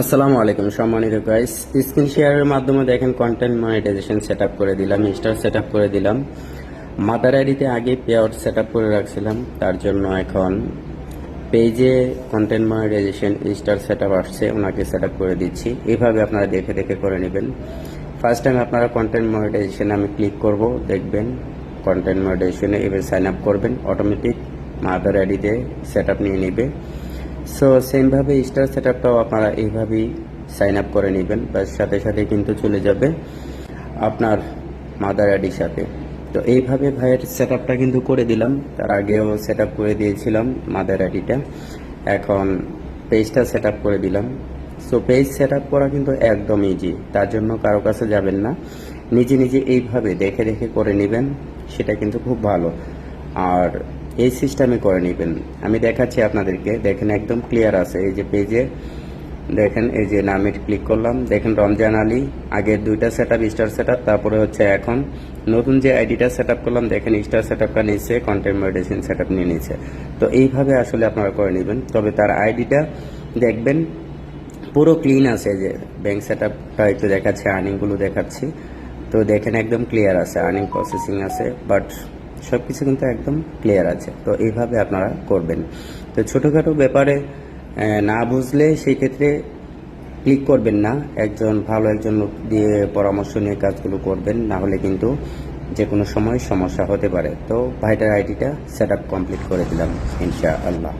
আসসালামু আলাইকুম সম্মানিত গাইস, স্ক্রিন শেয়ারের মাধ্যমে দেখেন কন্টেন্ট মনিটাইজেশন সেটআপ করে দিলাম, স্টার সেটআপ করে দিলাম। মাদার আইডিতে আগে পেআউট সেটআপ করে রাখছিলাম, তার জন্য এখন পেজে কন্টেন্ট মনিটাইজেশন স্টার সেটআপ আসছে, ওনাকে সেটআপ করে দিচ্ছি। এইভাবে আপনারা দেখে দেখে করে নেবেন। ফার্স্ট টাইম আপনারা কন্টেন্ট মনিটাইজেশনে আমি ক্লিক করব, দেখবেন কন্টেন্ট মনিটাইজেশনে এবার সাইন আপ করবেন, অটোমেটিক মাদার আইডিতে সেটআপ নিয়ে নেবে। সো সেমভাবে স্টার সেটআপটাও আপনারা এইভাবেই সাইন আপ করে নেবেন, বাস সাথে সাথে কিন্তু চলে যাবে আপনার মাদার আইডির সাথে। তো এইভাবে ভাইয়ের সেটআপটা কিন্তু করে দিলাম, তার আগেও সেটআপ করে দিয়েছিলাম মাদার আইডিটা, এখন পেজটা সেটআপ করে দিলাম। সো পেজ সেটআপ করা কিন্তু একদম ইজি, তার জন্য কারো কাছে যাবেন না, নিজে নিজে এইভাবে দেখে দেখে করে নেবেন, সেটা কিন্তু খুব ভালো। আর এই সিস্টেমে করে নেবেন, আমি দেখাচ্ছি আপনাদেরকে, দেখেন একদম ক্লিয়ার আছে। এই যে পেজে দেখেন, এই যে নামে ক্লিক করলাম, দেখেন রমজান আলী, আগের দুইটা সেটআপ স্টার সেটআপ, তারপরে হচ্ছে এখন নতুন যে আইডিটা সেটআপ করলাম, দেখেন স্টার সেটআপটা নিচ্ছে, কন্টেন্ট মনিটাইজেশন সেটআপ নিয়ে নিচ্ছে। তো এইভাবে আসলে আপনারা করে নেবেন, তবে তার আইডিটা দেখবেন পুরো ক্লিন আছে। যে ব্যাংক সেটআপটা একটু দেখাচ্ছে, আর্নিংগুলো দেখাচ্ছি, তো দেখেন একদম ক্লিয়ার আছে, আর্নিং প্রসেসিং আছে, বাট সব কিছু কিন্তু একদম ক্লিয়ার আছে। তো এইভাবে আপনারা করবেন। তো ছোটোখাটো ব্যাপারে না বুঝলে সেই ক্ষেত্রে ক্লিক করবেন না, একজন লোক দিয়ে পরামর্শ নিয়ে কাজগুলো করবেন, না হলে কিন্তু যে কোনো সময় সমস্যা হতে পারে। তো ভাইটার আইডিটা সেট আপ কমপ্লিট করে দিলাম ইনশাআল্লাহ।